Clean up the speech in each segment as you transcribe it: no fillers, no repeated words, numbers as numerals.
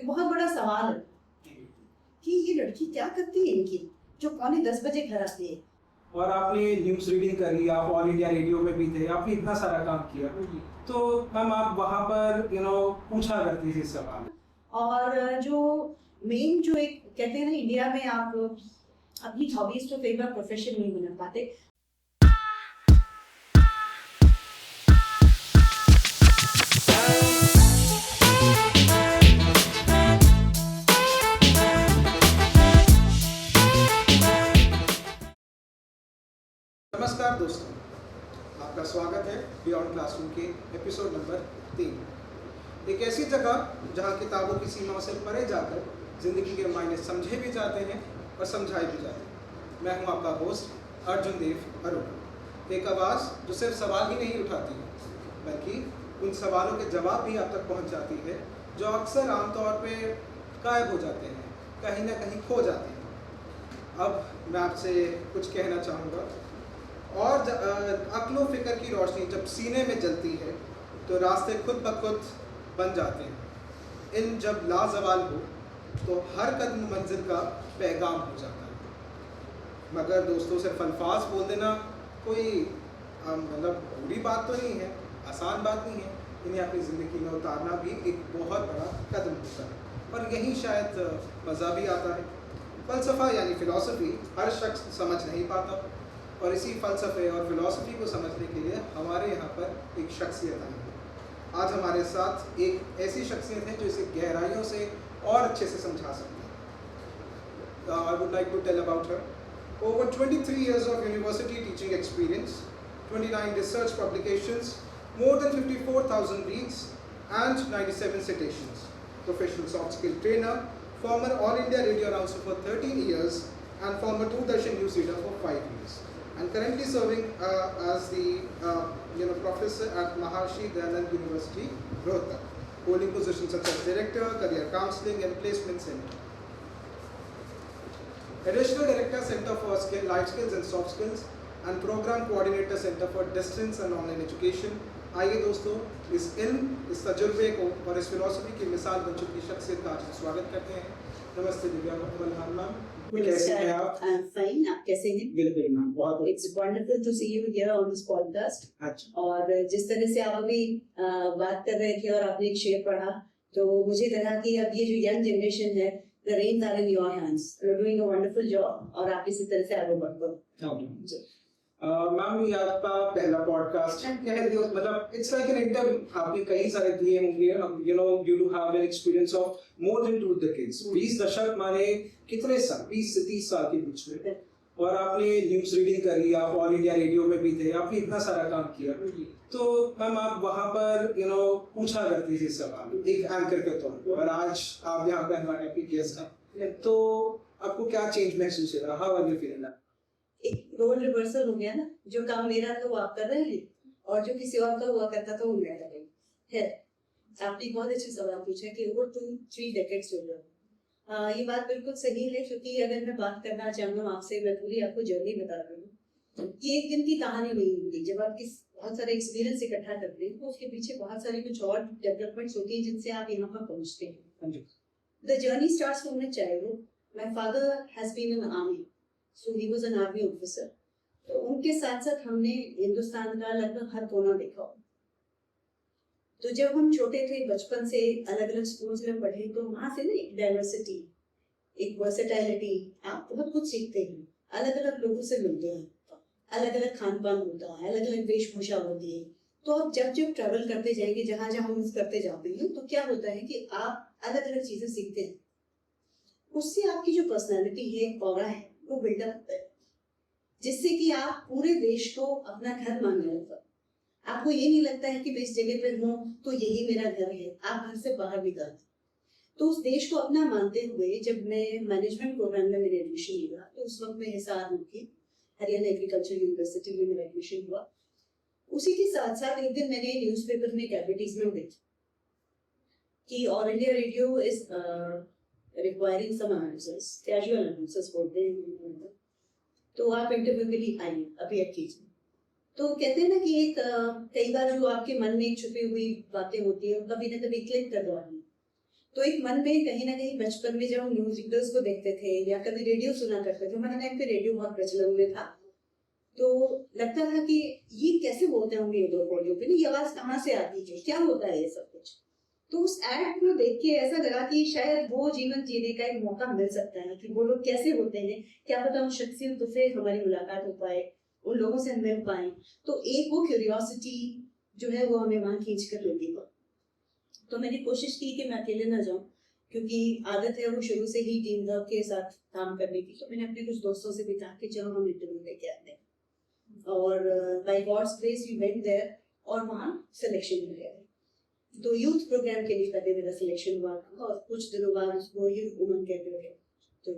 एक बहुत बड़ा सवाल है कि ये लड़की क्या करती है इनकी, जो पौने 10 बजे घर आती है। और आपने न्यूज़ रीडिंग करी, आप ऑल इंडिया रेडियो में भी थे, आपने इतना सारा काम किया, तो मैम आप वहाँ पर पूछा करती थी सवाल। और जो मेन जो एक कहते हैं ना, इंडिया में आप अपनी हॉबीज तो कई बार प्रोफेशन नहीं बना पाते। नमस्कार दोस्तों, आपका स्वागत है बियॉन्ड क्लासरूम के एपिसोड नंबर 3। एक ऐसी जगह जहां किताबों की सीमाओं से परे जाकर ज़िंदगी के मायने समझे भी जाते हैं और समझाए भी जाते हैं। मैं हूं आपका होस्ट अर्जुन देव अरोड़ा। एक आवाज़ जो सिर्फ सवाल ही नहीं उठाती है, बल्कि उन सवालों के जवाब भी आप तक पहुंच जाती है जो अक्सर आमतौर पर गायब हो जाते हैं, कहीं ना कहीं खो जाते हैं। अब मैं आपसे कुछ कहना चाहूँगा, और अक्लो फिक्र की रोशनी जब सीने में जलती है तो रास्ते खुद ब खुद बन जाते हैं। इन जब लाजवाल हो तो हर कदम मंजिल का पैगाम हो जाता है। मगर दोस्तों, सिर्फ अल्फाज बोल देना कोई बुरी बात तो नहीं है, आसान बात नहीं है। इन्हें अपनी ज़िंदगी में उतारना भी एक बहुत बड़ा कदम होता है, और यही शायद मज़ा भी आता है। फ़लसफ़ा यानी फ़िलॉसफ़ी हर शख्स समझ नहीं पाता, और इसी फ़लसफ़े और फ़िलॉसफ़ी को समझने के लिए हमारे यहाँ पर एक शख्सियत आई है। आज हमारे साथ एक ऐसी शख्सियत है जो इसे गहराइयों से और अच्छे से समझा सकती है। I would like to tell about her. Over 23 years of university teaching experience, 29 research publications, more than 54,000 reads, and 97 citations. Professional soft skill trainer, former All India Radio announcer for 13 years, and former Doordarshan newsreader for 5 years. And currently serving as the professor at Maharshi Dayanand University, Rohtak, holding positions such as director, career counseling, and placement center. Additional director, Center for Life Skills and Soft Skills, and program coordinator, Center for Distance and Online Education. आइए दोस्तों, इस इल्म, इस तजुर्बे को और इस philosophy की मिसाल बन चुकी शख्सियत का आज स्वागत करते हैं। नमस्ते दिव्या मैम, कैसे हैं आप? I'm fine. आप कैसे हैं? बिल्कुल मैम, बहुत। It's wonderful to see you here on this podcast. अच्छा। और जिस तरह से आप अभी बात कर रहे थे और आपने एक शेर पढ़ा, तो मुझे लगा कि अब ये जो यंग जनरेशन है, the reins are in your hands. You're doing a wonderful job, और आप इसी तरह से आगे बढ़ो। मैम, ये आपका पहला पॉडकास्ट है, कह दियो, मतलब इट्स लाइक एन इंटरव्यू। आपने कई सारे दिए होंगे, you do have an experience of more than 2 decades. 20 दशक माने कितने साल, 20 से 30 साल के बीच में, और आपने न्यूज़ रीडिंग करी, आप ऑल इंडिया रेडियो में भी थे, आपने इतना सारा काम किया। तो मैम आप वहाँ पर पूछा करती थी सवाल एक एंकर के तौर पर, और आज आप यहाँ पे हमारे आपकी गेस्ट हैं, तो आपको क्या चेंज महसूस हो रहा? How are you feeling? एक रोल रिवर्सल हो गया ना, जो काम मेरा था वो आप कर रहे हैं, और जो किसी और का हुआ करता था वो मैं कर रही है। आपने बहुत अच्छे सवाल पूछा कि ओवर 2-3 डेकेड्स हो गया। ये बात बिल्कुल सही है, क्योंकि अगर मैं बात करना चाहूँ आपसे, मैं पूरी आपको जर्नी बता रही हूँ। ये एक दिन की कहानी नहीं होती। जब आप बहुत सारे एक्सपीरियंस इकट्ठा करते हैं, तो उसके पीछे बहुत सारी कुछ और डेवलपमेंट्स होती है जिनसे आप यहाँ पर पहुँचते हैं। The journey starts from my childhood. My father has been in army, so he was an army officer. तो उनके साथ साथ हमने हिंदुस्तान का लगभग हर कोना देखा। तो जब हम छोटे थे, बचपन से अलग अलग स्कूल्स में पढ़े, तो वहाँ से ना एक डाइवर्सिटी, एक वर्सेटाइलिटी, आप बहुत कुछ सीखते हैं। अलग अलग लोगों से मिलते हैं, अलग अलग खान पान होता है, अलग अलग वेशभूषा होती है। तो आप जब जब ट्रैवल करते जाएंगे, जहाँ जहाँ मूव करते जाते हैं, तो क्या होता है कि आप अलग अलग चीजें सीखते हैं। उससे आपकी जो पर्सनैलिटी है, ऑरा है, वो बिल्डअप होता है, जिससे कि आप पूरे देश को अपना घर मानने लगते। आपको ये नहीं लगता है कि मैं इस जगह पर हूँ तो यही मेरा घर है, आप घर से बाहर निकलते। तो उस देश को अपना मानते हुए जब मैं मैनेजमेंट प्रोग्राम में मेरे एडमिशन लिया, तो उस वक्त मैं हिसार की हरियाणा एग्रीकल्चर यूनिवर्सिटी में मेरा एडमिशन हुआ। उसी के साथ साथ एक दिन मैंने न्यूज़पेपर में एक एडवर्टीजमेंट देखी कि all India radio is requiring some answers, casual answers बोलते हैं, तो आप इंटरव्यू के लिए आइए, अपीयर कीजिए। तो कहते हैं ना कि एक कई बार जो आपके मन में छुपी हुई बातें होती है, कभी ना कभी क्लिक कर जाती है। तो एक मन में कहीं ना कहीं बचपन में जब हम न्यूज रीडर्स को देखते थे या कभी रेडियो सुना करते थे, हमारे टाइम पे रेडियो बहुत प्रचलन में था, तो लगता था कि ये कैसे बोलते होंगे ये लोग रेडियो पे, ये आवाज कहाँ से आती है, क्या होता है ये सब कुछ। तो उस एड को देख के ऐसा लगा कि शायद वो जीवन जीने का एक मौका मिल सकता है कि वो लोग कैसे होते हैं, क्या पता उन शख्सियतों से हमारी मुलाकात हो पाए, उन लोगों से हम मिल पाए। तो एक वो क्यूरियोसिटी जो है वो हमें वहां खींच कर लेती है। तो मैंने कोशिश की कि मैं अकेले ना जाऊं, क्योंकि आदत है वो शुरू से ही टीम वर्क के साथ काम करने की। तो मैंने अपने कुछ दोस्तों से भी कहा कि चलो हम इंटरव्यू लेके आते हैं, और by God's grace we went there और वहाँ सिलेक्शन मिल गया। तो यूथ प्रोग्राम के लिए पहले मेरा सिलेक्शन हुआ और कुछ दिनों बाद उसको यूथ वुमेन कहते थे। तो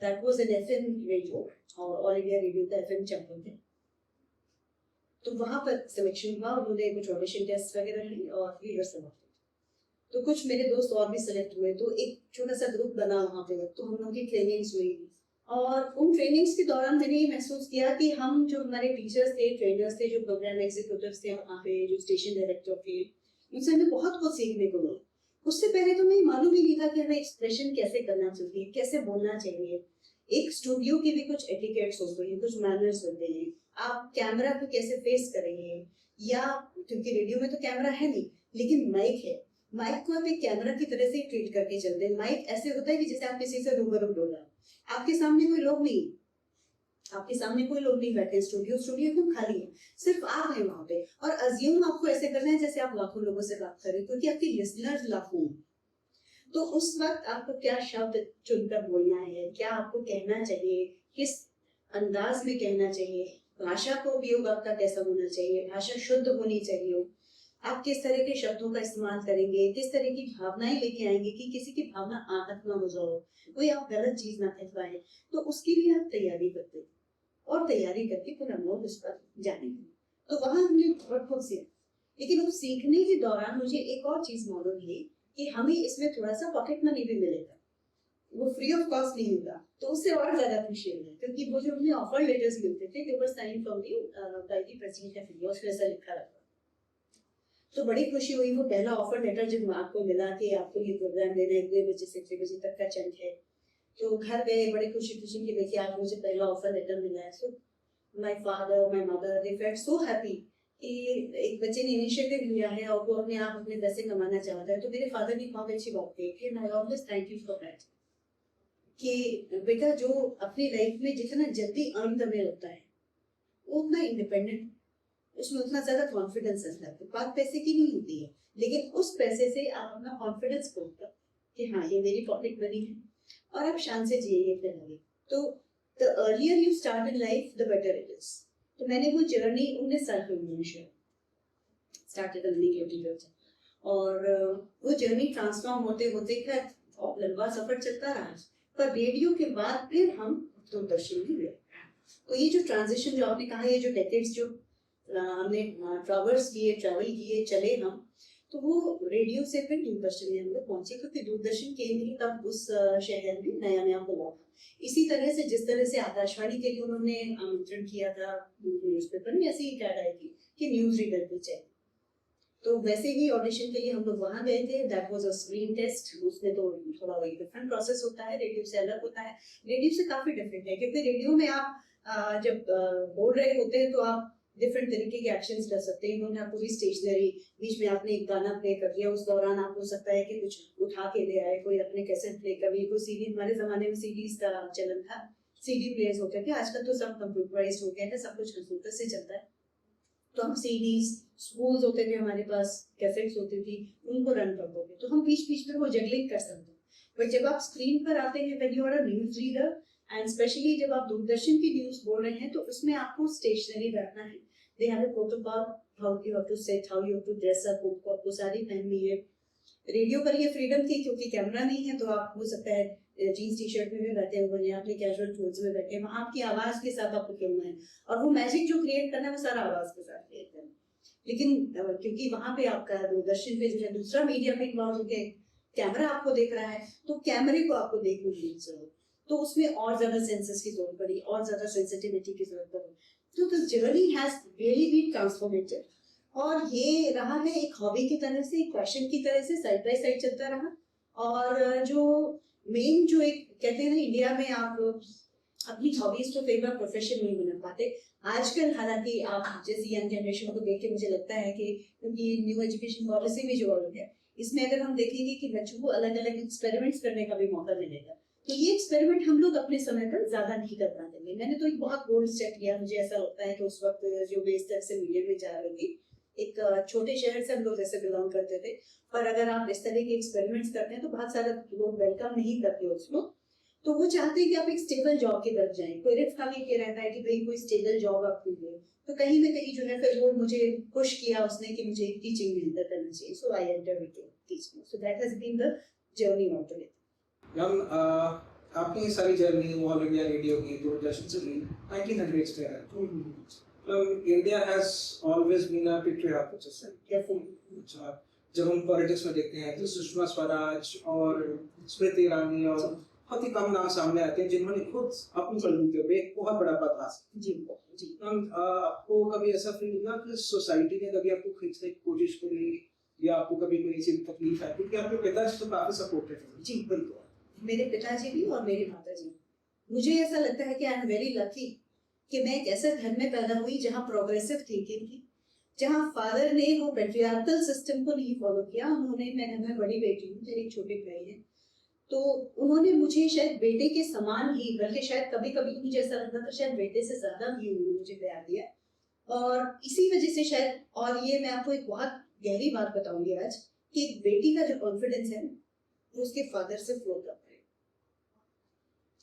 that was an FM radio और ऑल इंडिया रेडियो का एफएम चैंपियन थे। तो वहां पर सिलेक्शन हुआ, उन्होंने कुछ ऑडिशन टेस्ट वगैरह ली और लीडर से बात। तो कुछ मेरे दोस्त और भी सिलेक्ट हुए, तो एक छोटा सा ग्रुप बना वहाँ पे। तो हम लोग की ट्रेनिंग्स हुई और उन ट्रेनिंग्स के दौरान मैंने ये महसूस किया कि हम जो हमारे टीचर्स थे, ट्रेनर्स थे, जो प्रोग्राम एग्जीक्यूटिव्स थे वहाँ पे, जो स्टेशन डायरेक्टर थे, उनसे हमें बहुत कुछ सीखने को मिला। उससे पहले तो मुझे मालूम ही नहीं था कि हमें एक्सप्रेशन कैसे करना चाहिए, कैसे बोलना चाहिए। एक स्टूडियो की भी कुछ एटिकेट्स होते हैं, कुछ मैनर्स होते हैं, आप कैमरा को कैसे फेस करेंगे, या क्योंकि रेडियो में तो कैमरा है नहीं लेकिन माइक है, माइक को आप एक कैमरा की तरह से ट्रीट करके चलते हैं। माइक ऐसे होता है कि जैसे आप किसी से रूबरू बोल रहे हो, आपके सामने कोई लोग नहीं, आपके सामने कोई लोग नहीं बैठे, स्टूडियो एकदम खाली है, सिर्फ आप हैं वहां पे। और अज्यूम आपको ऐसे करना है जैसे आप लाखों लोगों से बात करें, क्योंकि आपके लिसनर्स लाखों। तो उस वक्त आपको क्या शब्द चुनकर बोलना है, क्या आपको कहना चाहिए, किस अंदाज में कहना चाहिए, भाषा को उपयोग आपका कैसा होना चाहिए, भाषा शुद्ध होनी चाहिए, आप किस तरह के शब्दों का इस्तेमाल करेंगे, किस तरह की भावनाएं लेके आएंगे कि किसी की भावना आहत ना हो जाओ, कोई आप गलत चीज ना कहवाए। तो उसकी भी आप तैयारी करते और तैयारी करके फिर हम लोग उस पर जानेंगे। तो वहां हमने बहुत कुछ सीखा, लेकिन उस सीखने के दौरान मुझे एक और चीज मालूम हुई कि हमें इसमें थोड़ा सा पॉकेट मनी भी मिलेगा, वो फ्री ऑफ कॉस्ट नहीं होगा। तो उससे और ज्यादा खुशी हुई, क्योंकि वो जो हमें ऑफर लेटर्स मिलते थे, they were signed from the president of India, उसमें ऐसा लिखा रहता। तो बड़ी खुशी हुई वो पहला ऑफर लेटर जब आपको मिला कि आपको ये प्रोग्राम देना है, 2 बजे से 6 बजे तक का चंक है। तो घर गए बड़ी खुशी कि देखिए आज मुझे पहला ऑफर लेटर मिला है। So my father, my mother, they felt so happy कि एक बच्चे ने इनिशिएटिव लिया है और वो अपने आप अपने पैसे कमाना चाहता है। तो मेरे फादर ने बहुत अच्छी बात कही कि I always thank you for that, कि बेटा जो अपनी लाइफ में जितना जल्दी अर्न करने होता है वो उतना इंडिपेंडेंट, उसमें उतना ज्यादा कॉन्फिडेंस है। बात पैसे की नहीं होती है, लेकिन उस पैसे से आप अपना कॉन्फिडेंस खोलकर कि हाँ ये मेरी पॉकेट मनी है और आप शान से जिए फिर लगे। तो the earlier you start in life the better it is. तो मैंने वो जर्नी 19 साल की उम्र में स्टार्टेड और वो जर्नी ट्रांसफॉर्म होते होते लंबा सफर चलता रहा। पर रेडियो के बाद फिर हम दूरदर्शन भी गए। तो ये जो ट्रांजिशन जो आपने कहा, ये जो डेकेड्स जो हमने ट्रैवल किए चले हम, तो वो रेडियो से फिर दूरदर्शन में हम लोग पहुंचे, क्योंकि दूरदर्शन केंद्र तब उस शहर में नया खुला था। इसी तरह से जिस तरह से आकाशवाणी के लिए उन्होंने आमंत्रण किया था न्यूज़पेपर में, ऐसी ही ऐड आई थी कि न्यूज रीडर भी चाहिए। तो वैसे ही ऑडिशन के लिए हम लोग वहां गए थे। That was a screen test. उसमें तो थोड़ा वही डिफरेंट प्रोसेस होता है, रेडियो से अलग होता है। रेडियो से काफी डिफरेंट है, क्योंकि रेडियो में आप जब बोल रहे होते हैं तो आप डिफरेंट तरीके के एक्शंस कर सकते हैं। उन्होंने आपको भी स्टेशनरी, बीच में आपने एक गाना प्ले कर दिया, उस दौरान आप हो सकता है कि कुछ उठा के ले आए, कोई अपने कैसेट प्ले, कभी कोई सीडी। हमारे जमाने में सीडीज का चलन था, सीडी प्लेयर्स होते थे। आजकल तो सब कंप्यूटराइज्ड हो गया है, सब कुछ कंप्यूटर से चलता है। तो हम सीडीज, स्पूल्स होते थे हमारे पास, कैसेट्स होती थी, उनको रन करते थे। तो हम बीच बीच में वो जगलिंग कर सकते हैं। पर जब आप स्क्रीन पर आते हैं, when you are a news reader and specially जब आप दूरदर्शन की न्यूज बोल रहे हैं, तो उसमें आपको स्टेशनरी बैठना है। They have a protocol, how you have to set, how you have to dress up, आपको साड़ी पहननी है। रेडियो पर ये फ्रीडम थी, क्योंकि कैमरा नहीं है, तो आप हो सकता है जीन्स टी शर्ट में भी बैठे हुए हैं, अपने कैजुअल क्लोथ्स में बैठे हैं, आपकी आवाज के साथ आपको खेलना है और वो मैजिक जो क्रिएट करना है वो सारा आवाज के साथ क्रिएट करना है। लेकिन क्योंकि वहां पे आपका दूरदर्शन पे जो है दूसरा मीडिया पे इन्वॉल्व हो गया, कैमरा आपको देख रहा है, तो कैमरे को आपको देखने की जरूरत, तो उसमें और ज्यादा सेंसेस की जरूरत पड़ी, और ज्यादा सेंसिटिविटी की जरूरत पड़ी। तो the journey has really been transformative. और ये रहा है एक हॉबी की तरह से, एक पैशन की तरह से, साइड बाय साइड चलता रहा। और जो मेन जो एक कहते हैं ना, इंडिया में आप अपनी हॉबीज को कई बार प्रोफेशन नहीं बना पाते आजकल। हालांकि आप जैसी यंग जनरेशन को देख के मुझे लगता है कि उनकी न्यू एजुकेशन पॉलिसी में जो है इसमें अगर हम देखेंगे कि बच्चों को अलग अलग एक्सपेरिमेंट्स करने का भी मौका मिलेगा, तो ये एक्सपेरिमेंट हम लोग अपने समय पर ज्यादा नहीं कर पाते। मैंने तो एक बहुत बोल्ड स्टेप किया। मुझे ऐसा लगता है कि उस वक्त जो भी इस तरह से मीडिया में जा रही थी, एक छोटे शहर से हम लोग जैसे बिलोंग करते थे, पर अगर आप इस तरह के एक्सपेरिमेंट्स करते हैं तो बहुत सारे लोग वेलकम नहीं करते उसको। तो वो चाहते हैं कि आप एक स्टेबल जॉब की तरफ जाएं। पेरेंट्स का भी ये रहता है कि भाई कोई स्टेबल जॉब आप कीजिए। तो कहीं ना कहीं जो है फिर वो मुझे पुश किया उसने कि मुझे टीचिंग में एंटर करना चाहिए। So I enter into teaching. So that has been the journey of today. Ma'am, आपकी ये सारी जर्नी ऑल इंडिया रेडियो की जो जश्न से 1900s से है। India has always been a patriarchal society. अच्छा, जब हम पॉलिटिक्स में देखते हैं तो सुषमा स्वराज और स्मृति ईरानी और बहुत ही कम नाम सामने आते हैं जिन्होंने खुद अपनी बलबूते पे एक बहुत बड़ा पद हासिल। जी जी। आपको कभी ऐसा फील हुआ कि सोसाइटी ने कभी आपको खींचने की कोशिश करी या आपको कभी कोई ऐसी तकलीफ है? क्योंकि आपके पिताजी तो काफी सपोर्टिव हैं। जी बिल्कुल, मेरे पिताजी भी और मेरी माताजी। मुझे ऐसा लगता है कि आई एम वेरी लकी कि मैं एक ऐसे घर में पैदा हुई जहाँ प्रोग्रेसिव थिंकिंग थी, जहाँ फादर ने वो पेट्रियार्कल सिस्टम को नहीं फॉलो किया। उन्होंने, मैं बड़ी बेटी हूँ, मेरे एक छोटे भाई है, तो उन्होंने मुझे शायद बेटे के समान ही, बल्कि शायद कभी कभी मुझे ऐसा लगता था शायद बेटे से ज्यादा भी उन्होंने मुझे प्यार दिया। और इसी वजह से शायद, और ये मैं आपको एक बहुत गहरी बात बताऊंगी आज, कि एक बेटी का जो कॉन्फिडेंस है वो उसके फादर से फ्लो करता है।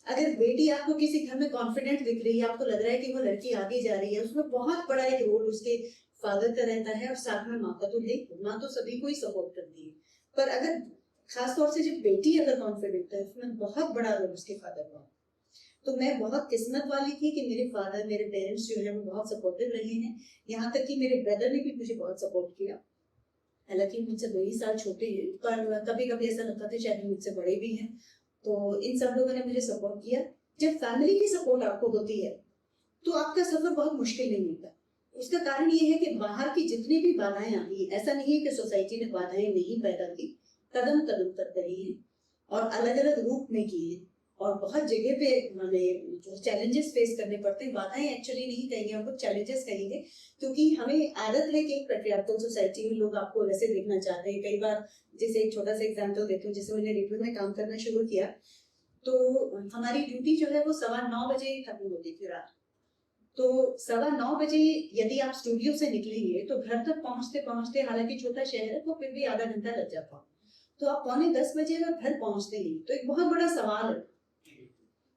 अगर बेटी आपको किसी घर में कॉन्फिडेंट दिख रही है, आपको लग रहा है कि वो लड़की आगे जा रही है, उसमें बहुत बड़ा एक रोल उसके फादर का रहता है, और साथ में माँ का। तो नहीं, माँ तो सभी को ही सपोर्ट करती है, पर अगर खासतौर से जब बेटी अगर कॉन्फिडेंट है, उसमें बहुत बड़ा रोल उसके फादर का। तो मैं बहुत किस्मत वाली थी कि मेरे फादर, मेरे पेरेंट्स जो है वो बहुत सपोर्टिव रहे हैं। यहाँ तक कि मेरे ब्रदर ने भी मुझे बहुत सपोर्ट किया। हालांकि मुझसे 2 ही साल छोटे हैं, पर कभी कभी ऐसा लगता था शायद मुझसे बड़े भी हैं। तो इन सब लोगों ने मुझे सपोर्ट किया। जब फैमिली की सपोर्ट आपको होती है तो आपका सफर बहुत मुश्किल नहीं होता। उसका कारण ये है कि बाहर की जितनी भी बाधाएं आती है, ऐसा नहीं है कि सोसाइटी ने बाधाएं नहीं पैदा की, कदम कदम तक रही है और अलग अलग रूप में की है। और बहुत जगह पे हमें जो चैलेंजेस फेस करने पड़ते हैं, बाधाएं एक्चुअली नहीं कहेंगे, हम लोग चैलेंजेस कहेंगे, क्योंकि हमें आदत है कि एक पेट्रियार्कल सोसाइटी में लोग आपको वैसे देखना चाहते हैं। कई बार, जैसे एक छोटा सा एग्जांपल देती हूँ, जैसे मैंने रेडियो में काम करना शुरू किया तो हमारी ड्यूटी जो है वो 9:15 बजे खत्म होती थी रात। तो 9:15 बजे यदि आप स्टूडियो से निकलेंगे तो घर तक पहुंचते पहुंचते, हालांकि छोटा शहर है तो फिर भी आधा घंटा लग जाता। तो आप 9:45 बजे अगर घर पहुंचते हैं तो एक बहुत बड़ा सवाल है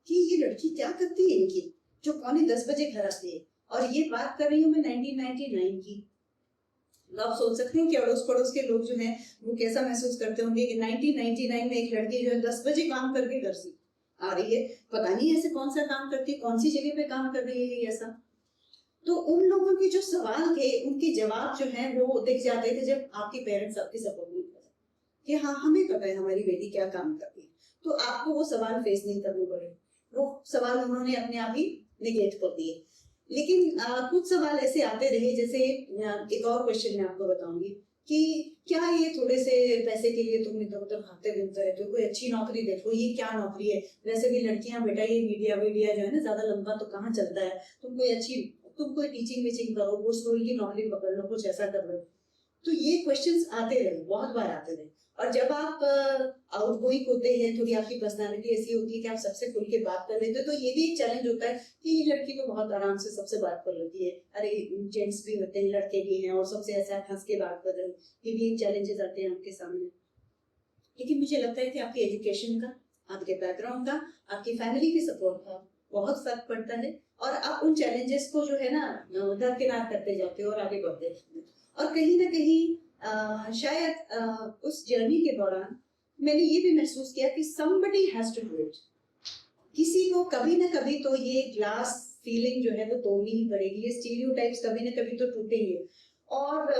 कि ये लड़की क्या करती है इनकी, जो 9:45 बजे घर आती है। और ये बात कर रही हूँ मैं 1999 की। आप सोच सकते हैं कि अड़ोस पड़ोस के लोग जो हैं वो कैसा महसूस करते होंगे कि 1999 में एक लड़की जो है 10 बजे काम करके घर से आ रही है, पता नहीं ऐसे कौन सा काम करती है, कौन सी जगह पे काम कर रही है ऐसा। तो उन लोगों के जो सवाल थे, उनके जवाब जो है वो दिख जाते थे जब आपके पेरेंट्स आपकी सपोर्ट नहीं करते कि हाँ हमें पता है हमारी बेटी क्या काम करती है, तो आपको वो सवाल फेस नहीं करने पड़े। वो सवाल उन्होंने अपने आप ही निगेट कर दिए। लेकिन कुछ सवाल ऐसे आते रहे, जैसे एक और क्वेश्चन मैं आपको बताऊंगी कि क्या ये थोड़े से पैसे के लिए तुम इधर उधर भागते घूमते रहते हो, कोई अच्छी नौकरी देखो, ये क्या नौकरी है, वैसे भी लड़कियां बेटा ये मीडिया वीडिया जो है ना ज्यादा लंबा तो कहाँ चलता है, तुम कोई टीचिंग वीचिंग करो, वो स्कूल की नौकरी पकड़ लो, कुछ ऐसा कर लो। तो ये क्वेश्चंस आते रहे, बहुत बार आते रहे। और जब आप आउटगोइंग होते हैं, थोड़ी आपकी पर्सनालिटी ऐसी होती है कि आप सबसे खुल के बात कर लेते हो, तो ये भी एक चैलेंज होता है कि ये लड़की तो बहुत आराम से सबसे बात कर लेती है, अरे जेंट्स भी होते हैं, लड़के भी हैं, और सबसे ऐसा हंस के बात कर रहे हो, ये भी एक चैलेंजेस आते हैं आपके सामने। लेकिन मुझे लगता है कि आपकी एजुकेशन का, आपके बैकग्राउंड का, आपकी फैमिली की सपोर्ट का बहुत फर्क पड़ता है, और आप उन चैलेंजेस को जो है ना दरकिनार करते जाते हो और आगे बढ़ते जाते हो। और कहीं ना कहीं शायद उस जर्नी के दौरान मैंने ये भी महसूस किया कि somebody has to do it। किसी को कभी ना कभी तो ये ग्लास फीलिंग जो है वो तोड़नी ही पड़ेगी, ये स्टीरियोटाइप्स कभी ना कभी तो टूटेंगे। और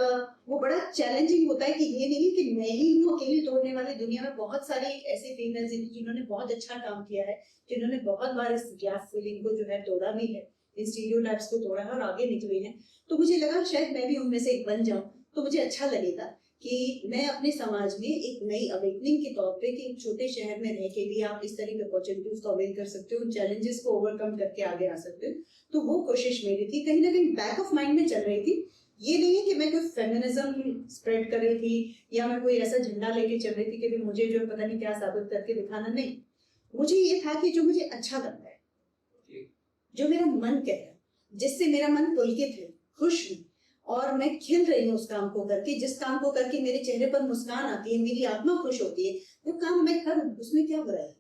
वो बड़ा चैलेंजिंग होता है कि ये नहीं कि मैं ही हूँ अकेले तोड़ने वाली, दुनिया में बहुत सारी ऐसी फीमेल्स हैं जिन्होंने बहुत अच्छा काम किया है, जिन्होंने बहुत बार इस ग्लास फीलिंग को जो है तोड़ा भी है, इन स्टीरियोटाइप्स को तोड़ा है और आगे निकले हैं। तो मुझे लगा शायद मैं भी उनमें से एक बन जाऊं, तो मुझे अच्छा लगेगा कि मैं अपने समाज में एक नई अवेकनिंग के तौर पे कि एक छोटे शहर में रह के भी आप इस तरह की अपॉर्चुनिटीज को अवेल कर सकते हो, उन चैलेंजेस को ओवरकम करके आगे आ सकते हो। तो वो कोशिश मेरी थी, कहीं ना कहीं बैक ऑफ माइंड में चल रही थी। ये नहीं है कि मैं कोई फेमिनिज्म स्प्रेड कर रही थी या मैं कोई ऐसा झंडा लेके चल रही थी कि भी मुझे जो पता नहीं क्या साबित करके दिखाना, नहीं। मुझे ये था कि जो मुझे अच्छा लगता है, जो मेरा मन कह रहा है, जिससे मेरा मन पुलकित है, खुश हूँ और मैं खिल रही हूँ उस काम को करके, जिस काम को करके मेरे चेहरे पर मुस्कान आती है, मेरी आत्मा खुश होती है, वो काम मैं करूँ, उसमें क्या बुरा है।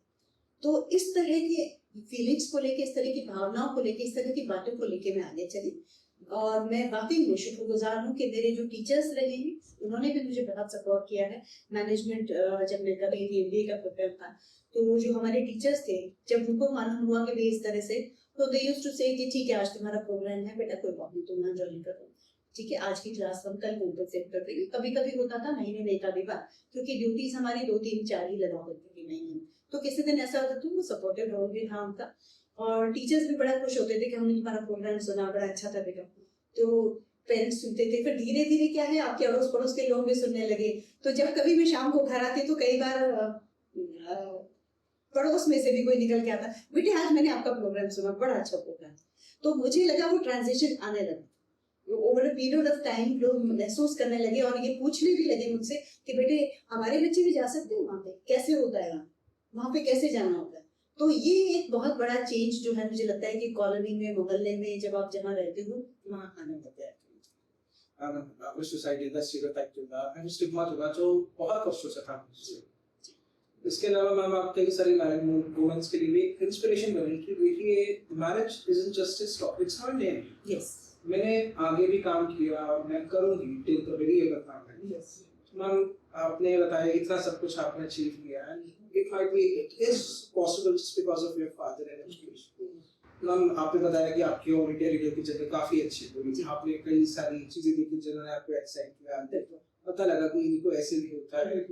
तो इस तरह के फीलिंग्स को लेके, इस तरह की भावनाओं को लेके, इस तरह की बातों को लेके मैं आगे चली। और मैं वाकई शुक्रगुजार हूँ कि मेरे जो टीचर्स रहे हैं उन्होंने भी मुझे बहुत सपोर्ट किया है। मैनेजमेंट जब मैं कर रही थी, MBA का प्रोग्राम था, तो जो हमारे टीचर्स थे, जब उनको मालूम हुआ कि भाई इस तरह से, तो दे यूज्ड टू से कि ठीक है आज तुम्हारा प्रोग्राम है बेटा, कोई बात नहीं, तुम ना ज्वाइन करो, ठीक है आज की क्लास हम कल कॉम्पनसेट कर देंगे। कभी कभी होता था महीने में एक आधी बार, क्योंकि ड्यूटीज हमारी 2 3 4 ही लगा होती थी महीने में, तो किसी दिन ऐसा होता था। वो सपोर्टिव रोल भी था उनका, और टीचर्स भी बड़ा खुश होते थे कि हमने तुम्हारा प्रोग्राम सुना, बड़ा अच्छा था बेटा। तो पेरेंट्स सुनते थे, फिर धीरे धीरे क्या है आपके अड़ोस पड़ोस के लोग भी सुनने लगे। तो जब कभी मैं शाम को घर आती तो कई बार पड़ोस में से भी कोई निकल के आता, बेटे आज मैंने आपका प्रोग्राम सुना, बड़ा अच्छा प्रोग्राम। तो मुझे लगा वो ट्रांजिशन आने लगा। Over a period of time लोग महसूस करने लगे और ये पूछने भी लगे मुझसे कि बेटे हमारे बच्चे भी जा सकते हैं वहाँ पे, कैसे होता है वहाँ पे कैसे जाना होता है। तो ये एक बहुत बड़ा चेंज जो है मुझे लगता है कि कॉलोनी में, मोहल्ले में जब आप जहाँ रहते हो वहाँ आने लगता है। उस सोसाइटी का स्टीरियोटाइप होगा एंड स्टिग्मा होगा जो बहुत कष्टों से था। इसके अलावा मैम आप कई सारी मैरिड वुमेन्स के लिए भी इंस्पिरेशन बनी कि देखिए marriage isn't just a stop, it's not an and. Yes, मैंने आगे भी काम किया और मैं करूंगी टिल द वेरी एंड काम है। यस मैम आपने बताया इतना सब कुछ आपने अचीव किया and it might be it is possible just because of your father and education. Ma'am आपने बताया कि आपकी और इंडिया रेडियो की जगह काफी अच्छी है, आपने कई सारी चीजें देखी जिन्होंने आपको एक्साइट किया, पता लगा कि इनको ऐसे भी होता है।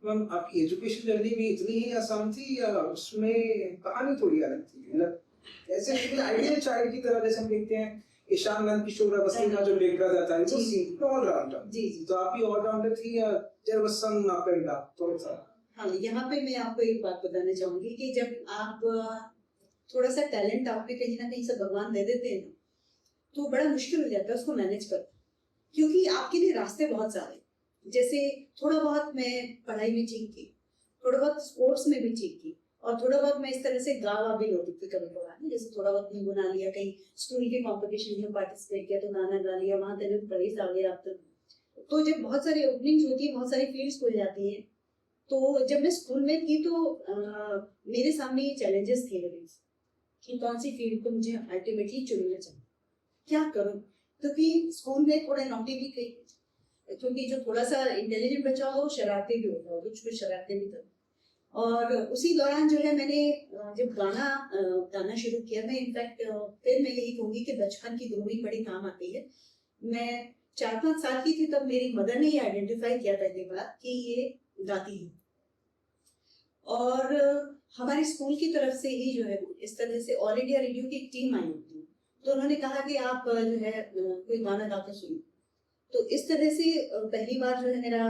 मैम आपकी एजुकेशन जर्नी भी इतनी ही आसान थी या उसमें कहानी थोड़ी अलग थी? मतलब ऐसे बिल्कुल आइडियल चाइल्ड की तरह जैसे हम देखते हैं ईशान नंद किशोर अवस्थी का जो लेकर जाता है वो ऑलराउंडर, जी जी, तो आपकी ऑलराउंडर थी या देयर वाज सम आपका थोड़ा सा? हाँ, यहाँ पे मैं आपको एक बात बताना चाहूंगी कि जब आप थोड़ा सा टैलेंट आप पे कहीं ना कहीं से भगवान दे देते हैं ना, तो बड़ा मुश्किल हो जाता है उसको मैनेज कर, क्योंकि आपके लिए रास्ते बहुत सारे। जैसे थोड़ा बहुत मैं पढ़ाई में ठीक थी, थोड़ा बहुत स्पोर्ट्स में भी ठीक थी, और थोड़ा बहुत मैं इस तरह से गा भी होती थी कभी कभार, जैसे थोड़ा बहुत गुनगुना लिया, कहीं स्कूल के कॉम्पिटिशन में पार्टिसिपेट किया तो गाना गा लिया, वहां तक प्राइज आ गया। तो जब बहुत सारी ओपनिंग्स होती है, बहुत सारी फील्ड्स खुल जाती है, तो जब मैं स्कूल में थी तो मेरे सामने ये चैलेंजेस थे कि कौन सी फील्ड को मुझे अल्टीमेटली चुनना चाहिए, क्या करूं। क्योंकि स्कूल में थोड़ा नौटी भी कही, क्योंकि जो थोड़ा सा इंटेलिजेंट बच्चा हो शरारती भी होता है, कुछ शरारते भी थे। और उसी दौरान जो है मैंने जब गाना शुरू किया, मैं इनफैक्ट फिर मैं यही कहूंगी कि बचपन की ग्रूमिंग बड़ी काम आती है। मैं 4-5 साल की थी तब मेरी मदर ने ये आइडेंटिफाई किया पहली बार कि ये गाती है, और हमारे स्कूल की तरफ से ही जो है इस तरह से ऑल इंडिया रेडियो की एक टीम आई होती, तो उन्होंने कहा कि आप जो है कोई गाना गाकर सुनिए। तो इस तरह से पहली बार जो है मेरा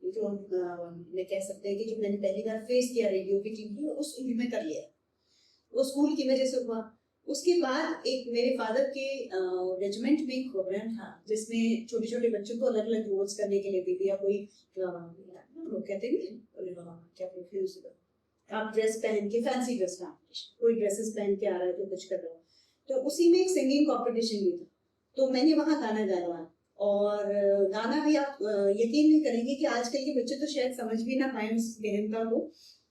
जो मैं कह सकते हैं कि जो मैंने पहली बार फेस किया रेडियो की टीम को, उस उम्र में कर लिया, वो स्कूल की वजह से हुआ। उसके बाद एक मेरे फादर के रेजिमेंट में एक प्रोग्राम था जिसमें छोटे छोटे बच्चों को अलग अलग रोल्स करने के लिए दे दिया। कोई कहते हैं आप ड्रेस पहन के, फैंसी ड्रेस कॉम्पिटिशन, कोई ड्रेसेस पहन के आ रहा है तो कुछ कर रहा हो, तो उसी में एक सिंगिंग कॉम्पिटिशन भी था, तो मैंने वहाँ गाना गाया। और गाना भी आप यकीन नहीं करेंगे कि आजकल के बच्चे तो शायद समझ भी ना पाए उस गहनता को।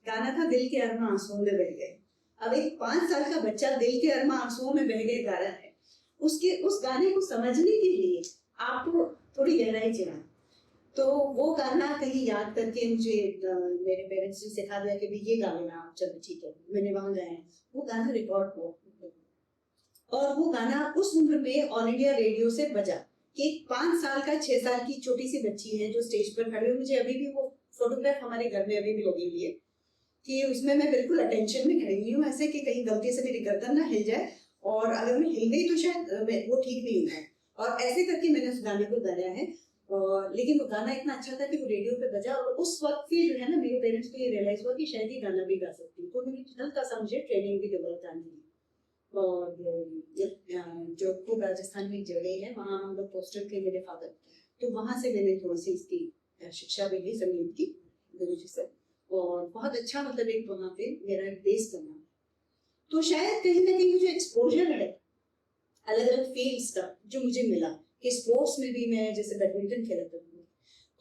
गाना था दिल के अरमा आंसुओं में बह गए। अब एक 5 साल का बच्चा दिल के अरमा आंसुओं में बह गए गा रहा है, उसके उस गाने को समझने के लिए आपको थोड़ी गहराई चाहिए। तो वो गाना कहीं याद करके मुझे मेरे पेरेंट्स ने सिखा दिया कि ये गा लेना आप, चलो ठीक है, मैंने वहां गाया। वो गाना रिकॉर्ड हुआ और वो गाना उस उम्र में ऑल इंडिया रेडियो से बजा कि 5 साल का 6 साल की छोटी सी बच्ची है जो स्टेज पर खड़ी हुई। मुझे अभी भी वो फोटोग्राफ हमारे घर में अभी भी लगी हुई है कि उसमें मैं बिल्कुल अटेंशन में खड़ी हुई हूँ, ऐसे कि कहीं गलती से मेरी गर्दन ना हिल जाए, और अगर मैं हिल गई तो शायद वो ठीक नहीं होना है। और ऐसे करके मैंने उस गाने को गाया है। और लेकिन वो गाना इतना अच्छा था कि वो रेडियो पे बजा, और उस वक्त फिर जो है ना मेरे पेरेंट्स को ये रियलाइज हुआ कि शायद ये गाना भी गा सकती है, तो उन्होंने हल्का सा मुझे ट्रेनिंग भी डेवलप करनी दी। और जोधपुर राजस्थान में एक जगह है, वहाँ हम लोग पोस्टर थे मेरे फादर, तो वहाँ से मैंने थोड़ी सी इसकी शिक्षा भी ली संगीत की गुरु जी से, और बहुत अच्छा मतलब एक वहाँ पे मेरा बेस बना। तो शायद कहीं ना कहीं जो एक्सपोजर है अलग अलग फील्ड्स का जो मुझे मिला, कि स्पोर्ट्स में भी मैं जैसे बैडमिंटन खेला करती हूँ,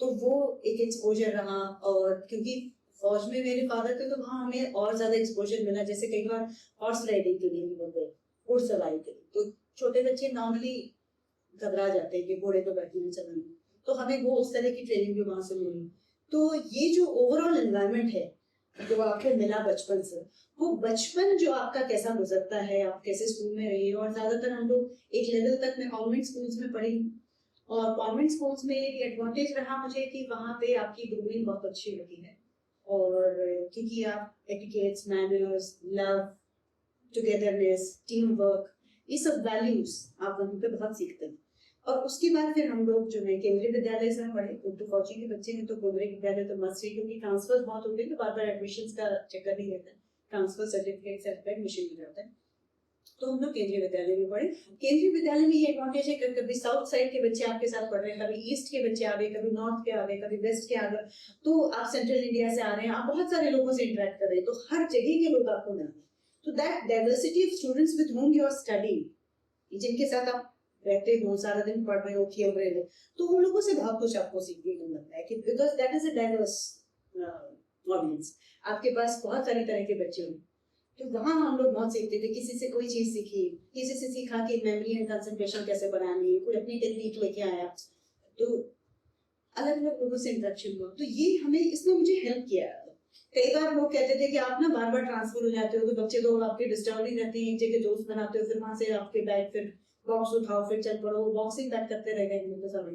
तो वो एक एक्सपोजर रहा। और क्योंकि फौज में मेरे फादर थे तो वहाँ हमें और ज्यादा एक्सपोजर मिला, जैसे कई बार हॉर्स राइडिंग के लिए भी हो गए, घुड़सवारी के लिए, तो छोटे बच्चे नॉर्मली घबरा जाते हैं कि घोड़े तो बैठने में चलना, तो हमें वो उस तरह की ट्रेनिंग भी वहां से मिली। तो ये जो ओवरऑल एनवायरनमेंट है जो आपको मिला बचपन से, वो बचपन जो आपका कैसा गुजरता है, आप कैसे स्कूल में रही, और ज्यादातर हम लोग एक लेवल तक मैं कॉन्वेंट स्कूल्स में पढ़ी, और कॉन्वेंट स्कूल्स में एक एडवांटेज रहा मुझे कि वहाँ पे आपकी ग्रूमिंग बहुत अच्छी होती है, और क्योंकि आप etiquettes, manners, love, togetherness, team work, ये सब वैल्यूज आप वहाँ पे बहुत सीखते हैं। और उसके बाद फिर हम लोग जो है केंद्रीय विद्यालय से पढ़े, तो फौजी के बच्चे हैं तो केंद्रीय विद्यालय तो मस्ट है, क्योंकि ट्रांसफर बहुत होते हैं तो बार बार एडमिशन का चक्कर नहीं रहता है, ट्रांसफर सर्टिफिकेट से आपका एडमिशन हो जाता है। तो हम लोग केंद्रीय विद्यालय में पढ़े। केंद्रीय विद्यालय में ये एडवांटेज है कि कभी साउथ साइड के बच्चे आपके साथ पढ़ रहे हैं, कभी ईस्ट के बच्चे आ गए, कभी नॉर्थ के आ गए, कभी वेस्ट के आ गए, तो आप सेंट्रल इंडिया से आ रहे हैं, आप बहुत सारे लोगों से इंटरेक्ट कर रहे हैं, तो हर जगह के लोग आपको मिल रहे हैं। तो that diversity of students with whom you are studying, जिनके साथ आप रहते हो, सारा दिन पढ़ रहे हो, खेल रहे हो, तो उन लोगों से बहुत कुछ आपको सीखने को मिलता है, कि because that is a diverse audience, आपके पास बहुत सारी तरह के बच्चे होंगे। तो वहाँ हम लोग बहुत सीखते थे, किसी से कोई चीज सीखी, किसी से सीखा कि मेमोरी एंड कंसंट्रेशन कैसे बढ़ानी, कोई अपनी टेक्निक लेके आया, तो अलग अलग लोगों से इंटरेक्शन हुआ, तो ये हमें इसने मुझे हेल्प किया। कई बार लोग कहते थे कि आप ना बार बार ट्रांसफर हो जाते हो, तो बच्चे तो आपके डिस्टर्ब नहीं रहते हैं, एक जगह दोस्त बनाते हो, फिर वहां से आपके बैग, फिर बॉक्स उठाओ, फिर चल पड़ो, बॉक्सिंग पैक करते रह गए तो सब।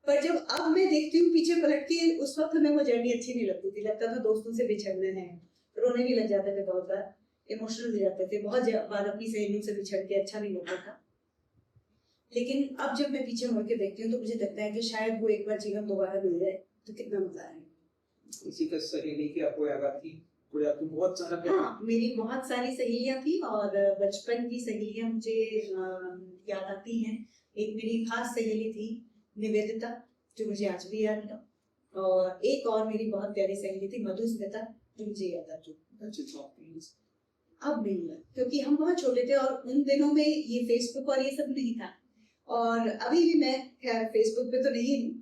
पर जब अब मैं देखती हूँ पीछे पलट के, उस वक्त हमें वो जर्नी अच्छी नहीं लगती थी, लगता था दोस्तों से बिछड़ने हैं, रोने भी लग जाते थे, बहुत बार इमोशनल हो जाते थे, बहुत बार अपनी सहेलियों से बिछड़ के अच्छा नहीं लगता था। लेकिन अब जब मैं पीछे मुड़ के देखती हूँ तो मुझे लगता है कि शायद वो एक बार जीवन दोबारा मिल जाए तो कितना मजा आए। इसी का सहेली की आपको याद आती, कोई आपको बहुत सारा हाँ, मेरी बहुत सारी सहेलियां थी, और बचपन की सहेलियां मुझे याद आती हैं। एक मेरी खास सहेली थी निवेदिता, जो मुझे आज भी याद है, और एक और मेरी बहुत प्यारी सहेली थी मधुस्मिता, जो मुझे याद आती है। अब नहीं है, क्योंकि हम बहुत छोटे थे, और उन दिनों में ये फेसबुक और ये सब नहीं था, और अभी भी मैं खैर फेसबुक पे तो नहीं हूँ,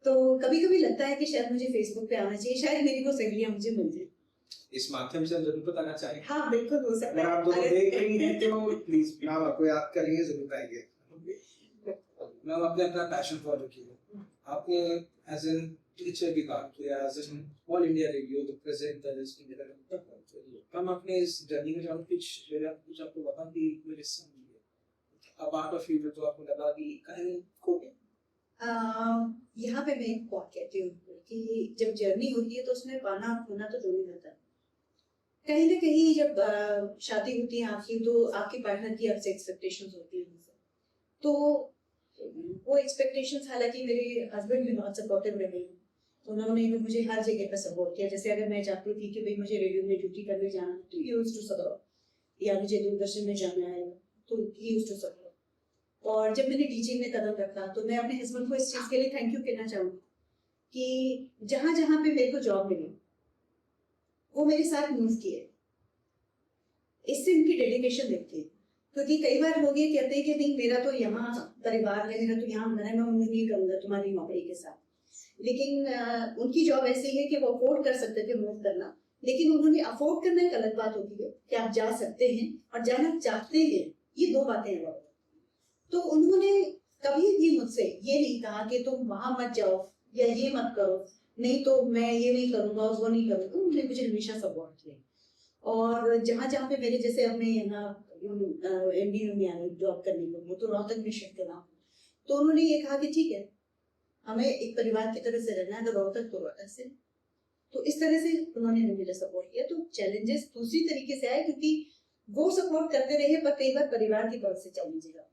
तो कभी कभी लगता है कि शायद मुझे फेसबुक पे आना चाहिए, शायद मेरी वो सहेलियां मुझे मिल जाए। इस माध्यम से हम जरूर बताना चाहेंगे। हाँ बिल्कुल हो सकता है, अगर आप दोनों देख रही हैं तो प्लीज नाम आपको याद करेंगे, जरूर आएंगे। मैम आपने अपना पैशन फॉलो किया, आपने एज एन टीचर भी काम किया, as an All India Radio the presenter इस इंडिया का। हम अपने इस जर्नी में जाऊँ कुछ आपको बता दी मेरे संग अब आउट ऑफ यू, तो आपको लगा कि कहीं खो गए। यहाँ पे मैं एक बात कहती हूँ कि जब जर्नी होती है तो उसमें पाना खोना तो जरूरी रहता है। कहीं ना कहीं जब शादी होती है आपकी, तो आपके पार्टनर की आपसे एक्सपेक्टेशंस होती है उनसे, तो वो एक्सपेक्टेशंस, हालांकि मेरे हस्बैंड भी बहुत सपोर्टिव रहे, तो उन्होंने मुझे हर जगह पर सपोर्ट किया। जैसे अगर मैं चाहती थी कि भाई मुझे रेडियो में ड्यूटी करने जाना, तो ही यूज्ड टू सपोर्ट, या मुझे दूरदर्शन में जाना है तो ही यूज्ड टू सपोर्ट। और जब मैंने टीचिंग में कदम रखा तो मैं अपने हस्बैंड को इस चीज के लिए थैंक यू कहना चाहूंगी कि जहां जहां पे मेरे को जॉब मिली वो मेरे साथ मूव किए, इससे उनकी डेडिकेशन देखती है। क्योंकि कई बार लोग ये कहते हैं कि नहीं मेरा तो यहाँ परिवार है, मेरा तो यहाँ घर है, मैं मूव नहीं करूंगा तुम्हारी नौकरी के साथ, लेकिन उनकी जॉब ऐसी है कि वो अफोर्ड कर सकते थे मूव करना, लेकिन उन्होंने अफोर्ड करना एक अलग बात होती है कि आप जा सकते हैं और जाना चाहते हैं, ये दो बातें हैं। तो उन्होंने कभी भी मुझसे ये नहीं कहा कि तुम वहां मत जाओ या ये मत करो, नहीं तो मैं ये नहीं करूंगा वो नहीं करूंगा, उन्होंने मुझे हमेशा सपोर्ट किया। और जहां जहां पे मेरे जैसे अब मैं यहाँ एमडीयू में आई जॉब करने को, वो तो रोहतक में शिफ्ट करा, तो उन्होंने ये कहा कि ठीक है हमें एक परिवार की तरह से रहना है, तो रोहतक तो रोहतक से, तो इस तरह से उन्होंने मुझे सपोर्ट किया। तो चैलेंजेस दूसरी तरीके से आए, क्योंकि वो सपोर्ट करते रहे, पर कई बार परिवार की तरफ से चैलेंजेस आए।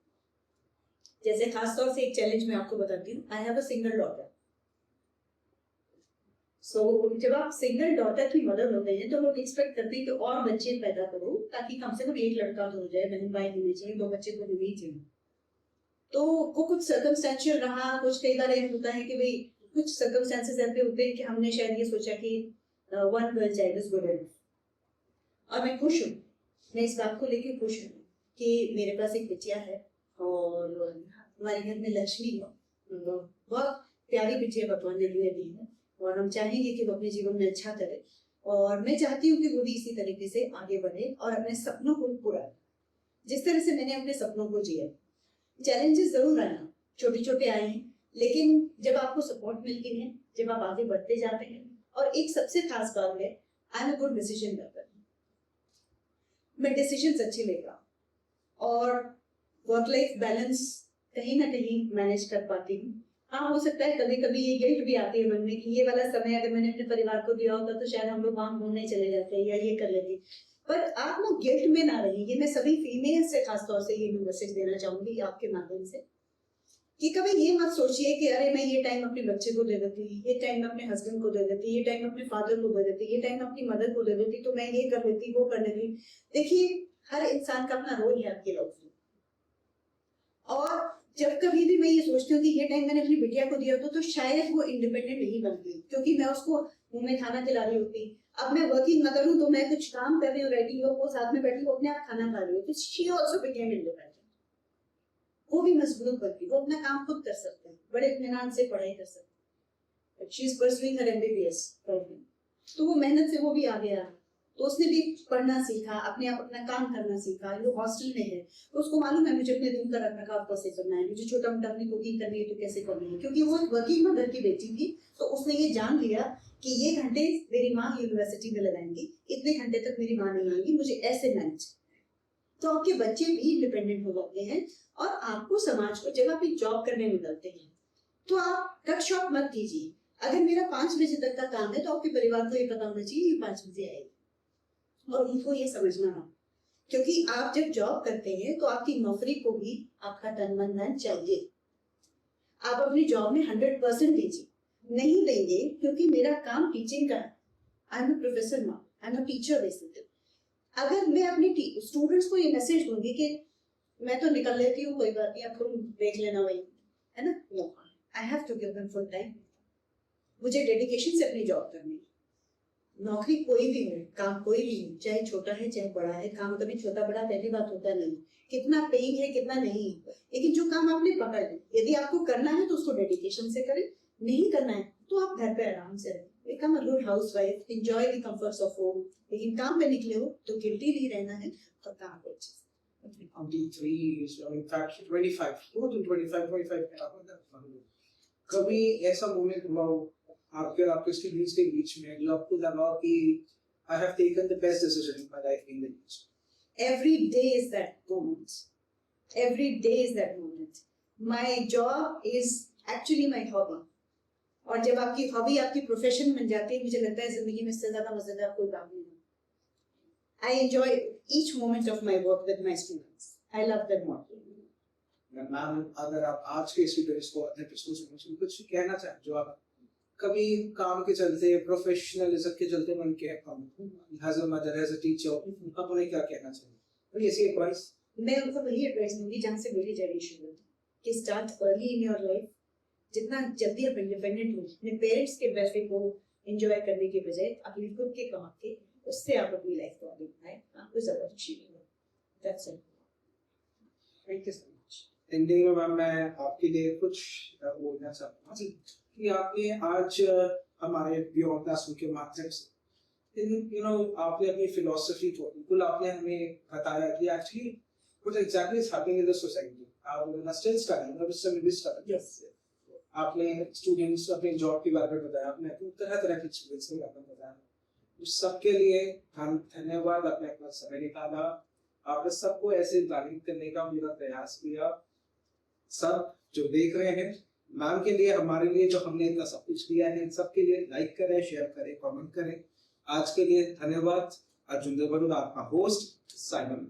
जैसे खासतौर से एक चैलेंज मैं आपको बताती हूँ, I have a single daughter. So जब आप सिंगल डॉटर की मदर होते हैं तो लोग एक्सपेक्ट करते हैं कि और बच्चे पैदा करो ताकि कम से कम एक लड़का तो हो जाए, बहन भाई होने चाहिए, 2 बच्चे तो होने ही चाहिए। तो वो कुछ सर्कमस्टेंशियल रहा, कुछ कई बार ये होता है कि भाई कुछ सर्कमस्टेंसेस ऐसे होते हैं कि हमने शायद ये सोचा कि one girl child is good enough, और मैं खुश हूँ, मैं इस बात को लेके खुश हूँ कि मेरे पास एक बिटिया है और हमारे घर में लक्ष्मी है, बहुत प्यारी बिटिया भगवान ने दी है और हम चाहेंगे कि वो अपने जीवन में अच्छा करे, और मैं चाहती हूँ कि वो भी इसी तरीके से आगे बढ़े और अपने सपनों को पूरा करे जिस तरह से मैंने अपने सपनों को जिया। चैलेंजेस जरूर आए, छोटे छोटे आए हैं, लेकिन जब आपको सपोर्ट मिलती है, जब आप आगे बढ़ते जाते हैं, और एक सबसे खास बात है, I am a good decision maker, मैं डिसीजंस अच्छे लेगा और वर्क लाइफ बैलेंस कहीं ना कहीं मैनेज कर पाती हूँ। हाँ, हो सकता है कभी कभी ये गिल्ट भी आती है मन में कि ये वाला समय अगर मैंने अपने परिवार को दिया होता तो शायद हम लोग वहां घूमने चले जाते या ये कर लेते, पर आप लोग गिल्ट में ना रहिए। ये मैं सभी फीमेल से खासतौर से ये मैसेज देना चाहूंगी आपके माध्यम से कि कभी ये मत सोचिए कि अरे मैं ये टाइम अपने बच्चे को दे देती, ये टाइम अपने हस्बैंड को दे देती, ये टाइम अपने फादर को दे देती, ये टाइम अपनी मदर को दे देती तो मैं ये कर लेती, वो कर लेती। देखिए, हर इंसान का अपना रोल है आपकी लाइफ में, और जब कभी भी मैं ये सोचती हूँ कि ये टाइम मैंने अपनी बिटिया को दिया तो शायद वो इंडिपेंडेंट नहीं बनती, क्योंकि मैं उसको मुंह में खाना खिला रही होती। अब मैं वर्किंग मदर हूँ तो मैं कुछ काम कर रही हूँ, रेडी हो, वो साथ में बैठी, वो अपने आप खाना खा रही हो, तो शी आल्सो बिकेम इंडिपेंडेंट। वो भी मजबूत बनती, वो अपना काम खुद कर सकते हैं, बड़े इत्मीनान से पढ़ाई कर सकते हैं। She is pursuing her MBBS, तो वो मेहनत से वो भी आगे आ, तो उसने भी पढ़ना सीखा, अपने आप अपना काम करना सीखा। वो हॉस्टल में है तो उसको मालूम है मुझे अपने दिन का रखरखाव कैसे करना है, मुझे छोटा मोटा अपनी कुकिंग करनी है तो कैसे करनी है, क्योंकि वो वर्किंग मदर की बेटी थी। तो उसने ये जान लिया कि ये घंटे मेरी माँ यूनिवर्सिटी में लगाएंगी, इतने घंटे तक मेरी माँ नहीं आएंगी, मुझे ऐसे मैनेज। तो आपके बच्चे भी इंडिपेंडेंट हो जाते हैं, और आपको समाज को जब आप एक जॉब करने निकलते हैं तो आप कट शॉप मत कीजिए। अगर मेरा 5 बजे तक का काम है तो आपके परिवार को ये पता होना चाहिए ये 5 बजे आएगी, और उनको ये समझना हो, क्योंकि आप जब जॉब करते हैं तो आपकी नौकरी को भी आपका तन मन धन चाहिए। आप अपनी जॉब में 100% दीजिए, नहीं देंगे क्योंकि मेरा काम टीचिंग का है, I am a professor now, I am a teacher basically. अगर मैं अपने स्टूडेंट्स को ये मैसेज दूंगी कि मैं तो निकल लेती हूँ, कोई बात नहीं, अब तुम देख लेना वही, है ना, no, I have to give them full time. मुझे डेडिकेशन से अपनी जॉब करनी है। नौकरी कोई भी हो, काम कोई भी हो, चाहे छोटा है चाहे बड़ा है, काम कभी छोटा बड़ा पहली बात होता नहीं, कितना पेइंग है कितना नहीं, लेकिन जो काम आपने पकड़ लिया, यदि आपको करना है तो उसको डेडिकेशन से करें, नहीं करना है तो आप घर पे आराम से रहें, become a good housewife, enjoy the comforts of home. लेकिन काम पे निकले हो तो गिल्टी नहीं रहना है, और काम को अच्छे से 23, in fact 25, more than 25 कभी ऐसा मोमेंट हुआ हो आपके स्टूडेंट्स के बीच में जो आपको लगा कि I have taken the best decision in my life in the years? Every day is that moment. Every day is that moment. My job is actually my hobby. और जब आपकी हॉबी आपकी प्रोफेशन बन जाती है, मुझे लगता है जिंदगी में इससे ज्यादा मजेदार कोई काम नहीं है। I enjoy each moment of my work with my students. I love them more. Ma'am, अगर आप आज के स्टूडेंट्स को अपने एपिसोड में कुछ कहना चाहें जो आप कभी काम के चलते, प्रोफेशनलिज्म के चलते मन के काम, as a mother, as a teacher, आप उन्हें क्या कहना चाहिए? और ऐसी एडवाइस मैं उनको वही एडवाइस दूंगी जहाँ से मेरी जर्नी शुरू हुई, कि start early in your life. जितना जल्दी आप इंडिपेंडेंट हो, अपने पेरेंट्स के पैसे को एंजॉय करने के बजाय अपने खुद के कमा के उससे आप अपनी लाइफ को आगे बढ़ाएं, आपको ज्यादा अच्छी होगी। That's it. Thank you so much. Ending में मैम मैं आपके लिए कुछ बोलना चाहता हूँ कि आपने आज हमारे बियॉन्ड क्लासरूम के माध्यम से आपने अपनी फिलॉसफी को बिल्कुल आपने हमें बताया कि actually what exactly is happening in the society. आपने स्टिल स्टडीइंग और उससे भी स्टार्ट, यस, आपने स्टूडेंट्स अपने जॉब के बारे में बताया, आपने तरह तरह की एक्सपीरियंस के बारे में बताया। उस सबके लिए हम धन्यवाद, आपने अपना समय निकाला, आपने सबको ऐसे तारीफ करने का मेरा प्रयास किया। सब जो देख रहे हैं मैम के लिए, हमारे लिए जो हमने इतना सब कुछ किया है, इन सबके लिए लाइक करें, शेयर करें, कमेंट करें। आज के लिए धन्यवाद। अर्जुन देवगन आपका होस्ट, साइमन।